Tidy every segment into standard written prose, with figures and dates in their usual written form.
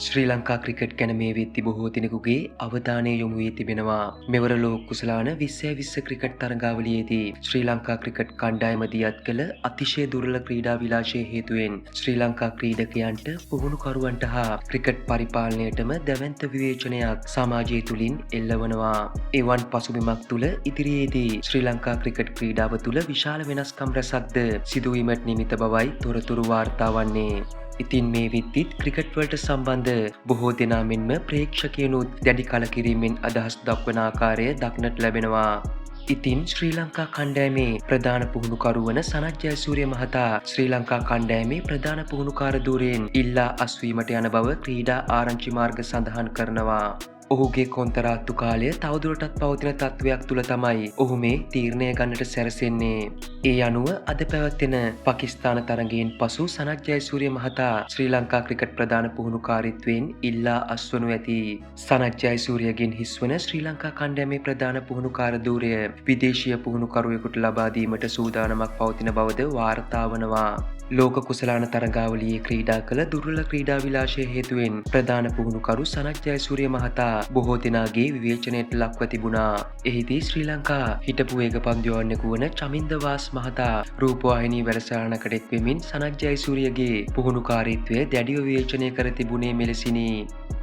ශ්‍රී Lanka cricket ගැන මේ වෙද්දි බොහෝ දෙනෙකුගේ අවධානය යොමු වී තිබෙනවා. මෙවර ලෝක කුසලාන 2020 ක්‍රිකට් තරගාවලියේදී ශ්‍රී ලංකා ක්‍රිකට් කණ්ඩායම දියත් කළ අතිශය දුර්වල ක්‍රීඩා විලාසය හේතුවෙන් ශ්‍රී ලංකා ක්‍රීඩකයන්ට පුහුණුකරුවන්ට හා ක්‍රිකට් පරිපාලනයටම දැවැන්ත විවේචනයක් සමාජය තුළින් එල්ලවනවා. එවන් පසුබිමක් තුළ ඉදිරියේදී ශ්‍රී ලංකා ක්‍රිකට් ක්‍රීඩාව තුළ විශාල වෙනස්කම් රැසක්ද සිදුවීමට නිමිත බවයි තොරතුරු වාර්තා වන්නේ. ඉතින් මේ විත්තිත් ක්‍රිකට් වලට සම්බන්ධ බොහෝ දෙනා මෙන්ම ප්‍රේක්ෂකයනුත් දැඩි කලකිරීමෙන් අදහස් දක්වන ආකාරය දක්නට ලැබෙනවා. ඉතින් ශ්‍රී ලංකා කණ්ඩායමේ ප්‍රධාන පුහුණුකරු වන සනත් ජයසූරිය මහතා ශ්‍රී ලංකා කණ්ඩායමේ ප්‍රධාන පුහුණුකාර ධුරයෙන් ඉල්ලා අස්වීමට යන බව ක්‍රීඩා ආරංචි මාර්ග සඳහන් කරනවා. ඔහුගේ කොන්තරාත්තු කාලය තවදුරටත් පවතින තත්ත්වයක් තුළ තමයි ඔහු මේ තීරණය ගන්නට සැරසෙන්නේ. ඒ අනුව අද පැවැත්වෙන පාකිස්තාන තරගයෙන් පසු සනත් ජයසූරිය මහතා ශ්‍රී ලංකා ක්‍රිකට් ප්‍රධාන පුහුණුකාරීත්වයෙන් ඉල්ලා අස්වනු ඇති. සනත් ජයසූරියගෙන් හිස්වන ශ්‍රී ලංකා කණ්ඩායමේ ප්‍රධාන පුහුණුකාර ධුරය විදේශීය පුහුණුකරුවෙකුට ලබා දීමට සූදානමක් පවතින බවද වාර්තා වනවා. ලෝක කුසලාන තරගාවලියේ ක්‍රීඩා කළ දුර්වල ක්‍රීඩා විලාසය හේතුවෙන් ප්‍රධාන පුහුණුකරු සනත් ජයසූරිය මහතා බොහෝ දෙනාගේ විවේචනයට ලක්ව තිබුණා. එහිදී ශ්‍රී ලංකා හිටපු වේග පන්දුවන්නෙකු වන චමින්ද වාස් මහතා රූපවාහිනී වැඩසටහනකට එක්වෙමින් සනත් ජයසූරියගේ පුහුණුකාරීත්වය දැඩිව විවේචනය කර තිබුණේ මෙලෙසිනි.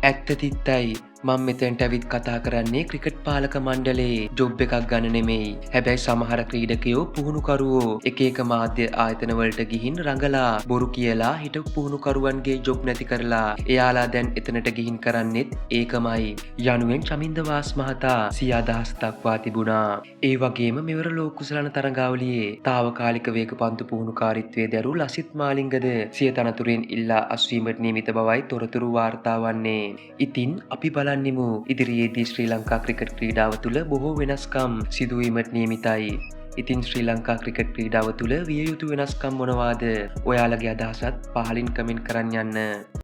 ඇත්ත තිත්තයි මම මෙතෙන්ට ඇවිත් කතා කරන්නේ ක්‍රිකට් පාලක මණ්ඩලයේ ජොබ් එකක් ගන්න නෙමෙයි. හැබැයි සමහර ක්‍රීඩකයෝ පුහුණුකරුවෝ එක එක මාධ්‍ය ආයතන වලට ගිහින් රඟලා බොරු කියලා හිටපු පුහුණුකරුවන්ගේ ජොබ් නැති කරලා එයාලා දැන් එතනට ගිහින් කරන්නෙත් ඒකමයි. යනුවෙන් චමින්ද වාස් මහතා සිය අදහස් දක්වා තිබුණා. ඒ වගේම මෙවර ලෝක කුසලාන තරගාවලියේ తాවකාලික වේග පන්දු පුහුණුකාරීත්වයේ දරු ලසිත් මාලිංගද සිය තනතුරෙන් ඉල්ලා අස්වීමට නියමිත බවයි තොරතුරු වාර්තා වන්නේ. ඉතින් අපි බලන්නෙමු ඉදිරියේදී ශ්‍රී ලංකා ක්‍රිකට් ක්‍රීඩාව තුළ බොහෝ වෙනස්කම් සිදුවීමට නියමිතයි. ඉතින් ශ්‍රී ලංකා ක්‍රිකට් ක්‍රීඩාව තුළ විය යුතු වෙනස්කම් මොනවාද? ඔයාලගේ අදහසත් පහලින් කමෙන්ට් කරන්න යන්න.